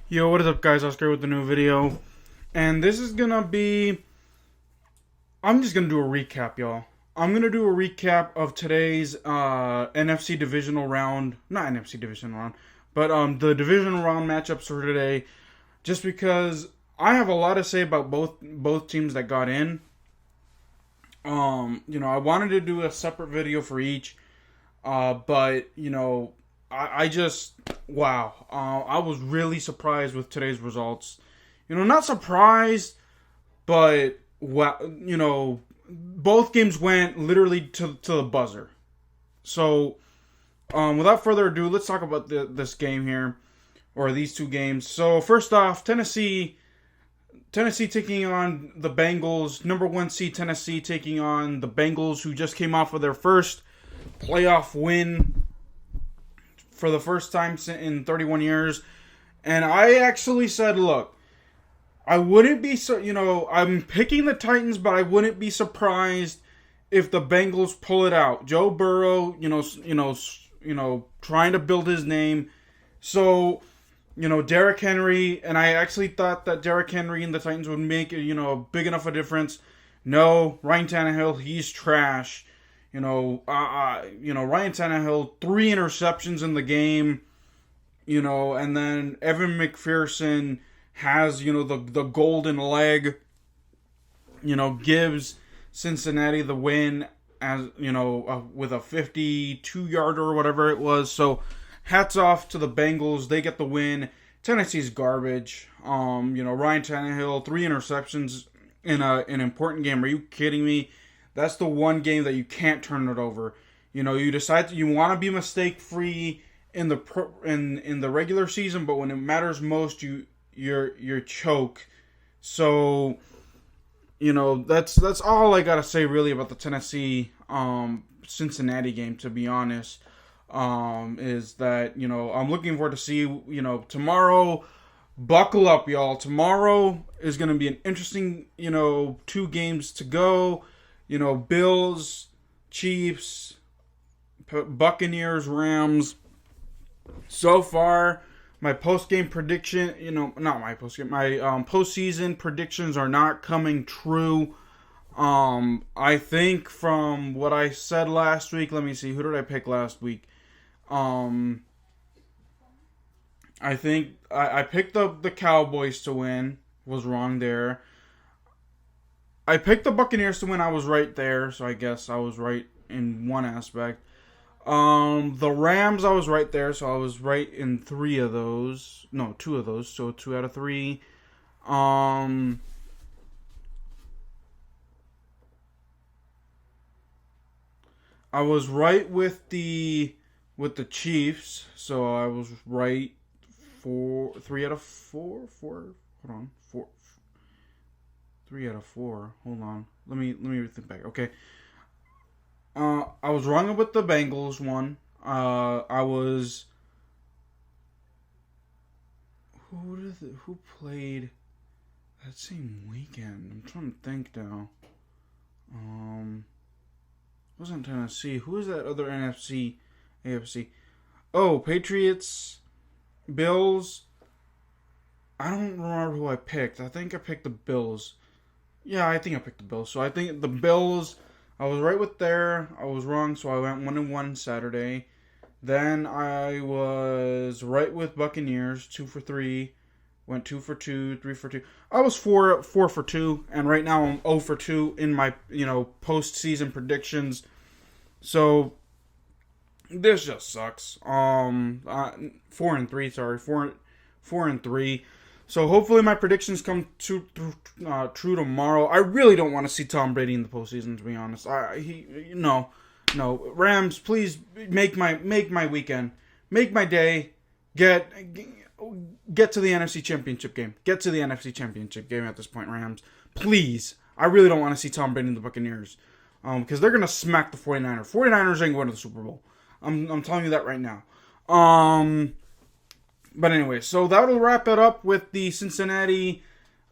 Yo, what is up, guys? Oscar with the new video. And this is gonna be... I'm just gonna do a recap, y'all. I'm gonna do a recap of today's NFC divisional round. Not NFC divisional round, but the divisional round matchups for today. Just because I have a lot to say about both teams that got in. I wanted to do a separate video for each. But, I just, wow. I was really surprised with today's results. Not surprised, but, both games went literally to the buzzer. So, without further ado, let's talk about this game here, or these two games. So, first off, Tennessee taking on the Bengals. Number 1 seed Tennessee taking on the Bengals, who just came off of their first playoff win for the first time in 31 years. And I actually said, look, I wouldn't be I'm picking the Titans, but I wouldn't be surprised if the Bengals pull it out. Joe Burrow, trying to build his name. So, Derrick Henry, and I actually thought that Derrick Henry and the Titans would make, big enough a difference. No, Ryan Tannehill, he's trash. Ryan Tannehill, 3 interceptions in the game, and then Evan McPherson has, the golden leg, gives Cincinnati the win as, with a 52-yarder or whatever it was. So, hats off to the Bengals. They get the win. Tennessee's garbage. Ryan Tannehill, 3 interceptions in an important game. Are you kidding me? That's the one game that you can't turn it over. You decide you want to be mistake free in the regular season, but when it matters most, you're choke. So, that's all I gotta say really about the Tennessee Cincinnati game. To be honest, is that I'm looking forward to see tomorrow. Buckle up, y'all. Tomorrow is gonna be an interesting 2 games to go. Bills, Chiefs, Buccaneers, Rams. So far, my post-game prediction, not my post-game, my postseason predictions are not coming true. I think from what I said last week, let me see, who did I pick last week? I think I picked the Cowboys to win, was wrong there. I picked the Buccaneers to win. I was right there, so I guess I was right in one aspect. The Rams, I was right there, so I was right in 3 of those. No, 2 of those, so 2 out of 3. I was right with the Chiefs, so I was right for 3 out of 4. Hold on, 4. 3 out of 4. Hold on. Let me think back. Okay. I was wrong with the Bengals one. I was. Who played that same weekend? I'm trying to think now. Wasn't Tennessee? Who was that other NFC, AFC? Oh, Patriots, Bills. I don't remember who I picked. I think I picked the Bills. Yeah, I think I picked the Bills. So I think the Bills, I was right with there. I was wrong, so I went 1-1 Saturday. Then I was right with Buccaneers, 2 for 3. Went 2 for 2, 3 for 2. I was 4 for 2, and right now I'm 0 for 2 in my postseason predictions. So this just sucks. 4-3. Sorry, 4-3. So hopefully my predictions come true tomorrow. I really don't want to see Tom Brady in the postseason, to be honest. No. Rams, please make my weekend, make my day. Get to the NFC Championship game. Get to the NFC Championship game at this point, Rams. Please. I really don't want to see Tom Brady in the Buccaneers, because they're gonna smack the 49ers. 49ers ain't going to the Super Bowl. I'm telling you that right now. But anyway, so that'll wrap it up with the Cincinnati,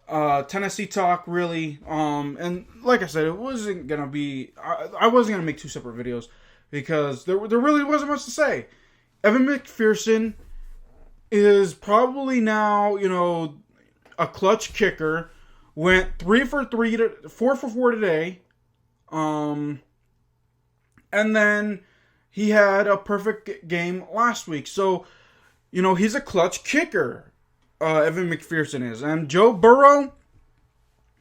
Tennessee talk, really. And like I said, it wasn't gonna be. I wasn't gonna make 2 separate videos because there really wasn't much to say. Evan McPherson is probably now, a clutch kicker. Went 3 for 3, 4 for 4 today. And then he had a perfect game last week. So, he's a clutch kicker. Evan McPherson is. And Joe Burrow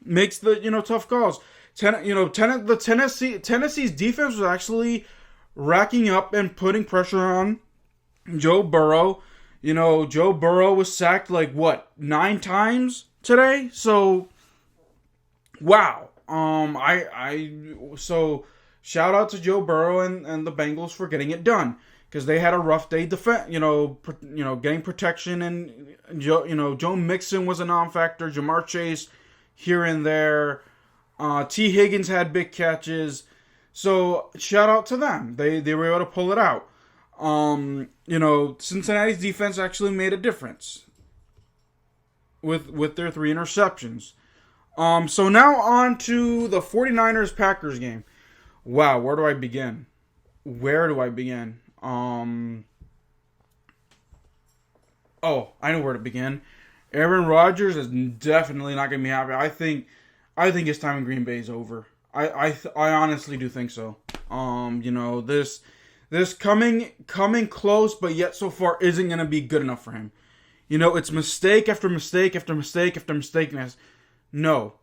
makes the, tough calls. Tennessee's defense was actually racking up and putting pressure on Joe Burrow. Joe Burrow was sacked 9 times today? So, wow. So shout out to Joe Burrow and the Bengals for getting it done, because they had a rough day getting protection, and Joe Mixon was a non-factor. Jamar Chase here and there. T. Higgins had big catches. So shout out to them. They were able to pull it out. Cincinnati's defense actually made a difference with their 3 interceptions. So now on to the 49ers-Packers game. Wow, where do I begin? Oh, I know where to begin. Aaron Rodgers is definitely not going to be happy. I think his time in Green Bay is over. I honestly do think so. This coming close, but yet so far isn't going to be good enough for him. It's mistake after mistake after mistake after mistake. No,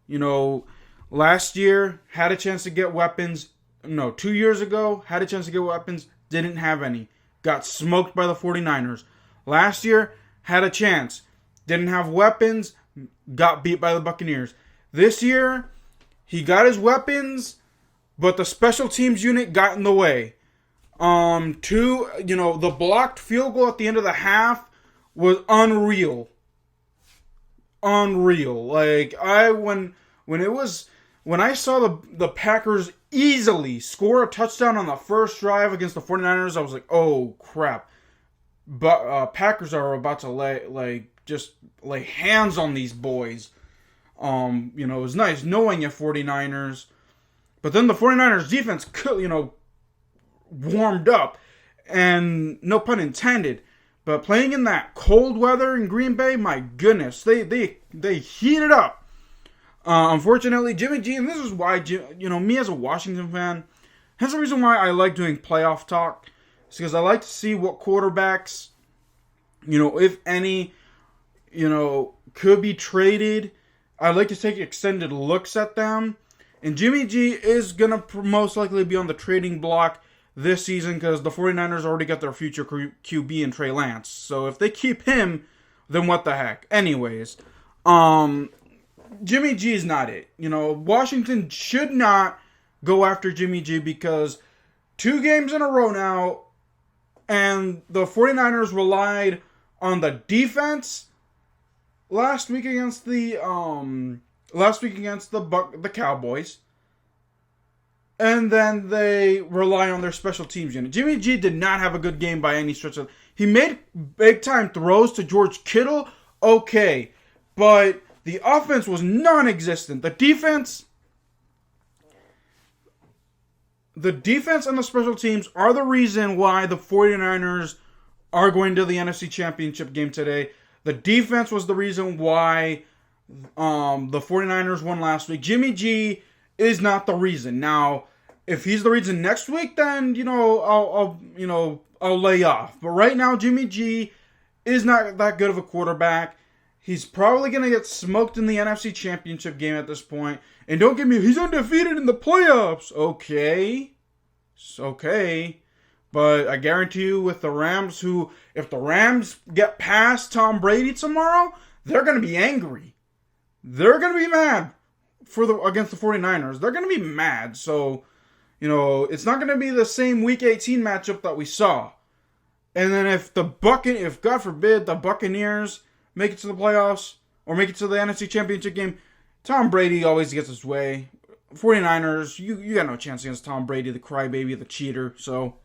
last year had a chance to get weapons. No, 2 years ago had a chance to get weapons. Didn't have any. Got smoked by the 49ers. Last year had a chance. Didn't have weapons. Got beat by the Buccaneers. This year he got his weapons, but the special teams unit got in the way. The blocked field goal at the end of the half was unreal. When I saw the Packers easily score a touchdown on the first drive against the 49ers, I was like, oh crap. But Packers are about to lay hands on these boys. It was nice knowing you 49ers. But then the 49ers defense warmed up, and no pun intended. But playing in that cold weather in Green Bay, my goodness, they heated up. Unfortunately, Jimmy G, and this is why, me as a Washington fan, that's the reason why I like doing playoff talk. It's because I like to see what quarterbacks, if any, could be traded. I like to take extended looks at them. And Jimmy G is going to most likely be on the trading block this season, because the 49ers already got their future QB in Trey Lance. So if they keep him, then what the heck. Anyways, Jimmy G is not it. Washington should not go after Jimmy G, because 2 games in a row now, and the 49ers relied on the defense last week against the Cowboys. And then they rely on their special teams unit. Jimmy G did not have a good game by any stretch. He made big-time throws to George Kittle, okay. But the offense was non-existent. The defense and the special teams are the reason why the 49ers are going to the NFC Championship game today. The defense was the reason why the 49ers won last week. Jimmy G is not the reason. Now, if he's the reason next week, then I'll lay off. But right now, Jimmy G is not that good of a quarterback. He's probably gonna get smoked in the NFC Championship game at this point. And don't get me, he's undefeated in the playoffs. Okay, but I guarantee you, with the Rams, if the Rams get past Tom Brady tomorrow, they're gonna be angry. They're gonna be mad against the 49ers. They're going to be mad. So, it's not going to be the same Week 18 matchup that we saw. And then if God forbid, the Buccaneers make it to the playoffs or make it to the NFC Championship game, Tom Brady always gets his way. 49ers, you got no chance against Tom Brady, the crybaby, the cheater. So,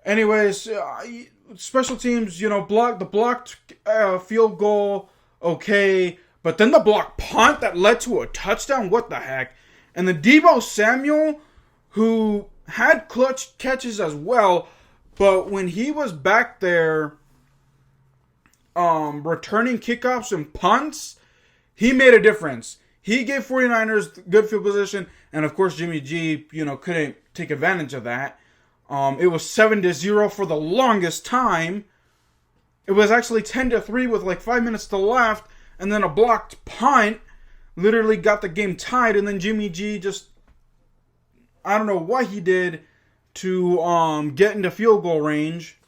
anyways, special teams, the blocked field goal, okay. But then the block punt that led to a touchdown, what the heck? And the Deebo Samuel, who had clutch catches as well, But when he was back there returning kickoffs and punts, he made a difference. He gave 49ers good field position, and of course Jimmy G, couldn't take advantage of that. It was 7-0 for the longest time. It was actually 10-3 with like 5 minutes to left, and then a blocked punt literally got the game tied, and then Jimmy G just, I don't know what he did to get into field goal range.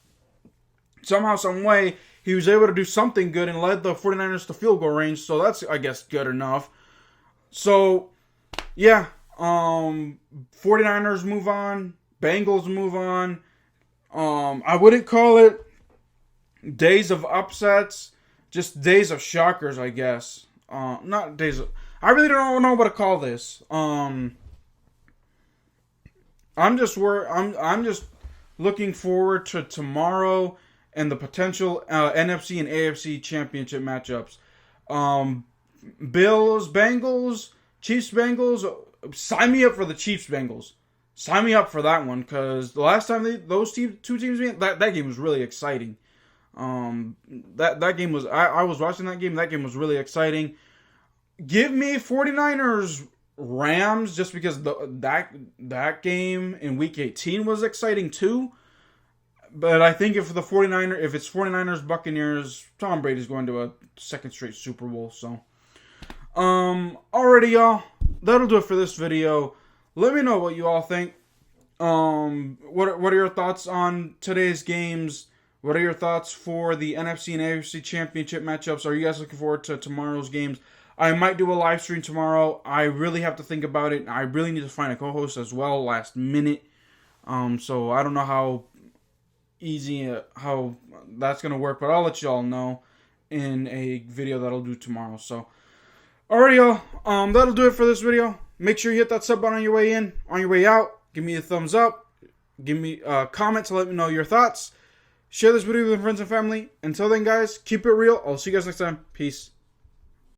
Somehow, some way, he was able to do something good and led the 49ers to field goal range, so that's, I guess, good enough. So, yeah, 49ers move on, Bengals move on. I wouldn't call it days of upsets, just days of shockers, I guess. Not days of... I really don't know what to call this. I'm just looking forward to tomorrow and the potential NFC and AFC championship matchups. Bills, Bengals, Chiefs, Bengals. Sign me up for the Chiefs, Bengals. Sign me up for that one, because the last time those two teams met, that game was really exciting. That game was... I was watching that game. That game was really exciting. Give me 49ers Rams, just because that game in Week 18 was exciting too. But I think if it's 49ers Buccaneers, Tom Brady's going to a second straight Super Bowl. So, alrighty, y'all. That'll do it for this video. Let me know what you all think. What are your thoughts on today's games? What are your thoughts for the NFC and AFC championship matchups? Are you guys looking forward to tomorrow's games? I might do a live stream tomorrow. I really have to think about it. I really need to find a co-host as well last minute. So I don't know how that's going to work, but I'll let y'all know in a video that I'll do tomorrow. So, alright, y'all. That'll do it for this video. Make sure you hit that sub button on your way in. On your way out, give me a thumbs up. Give me a comment to let me know your thoughts. Share this video with your friends and family. Until then, guys, keep it real. I'll see you guys next time. Peace.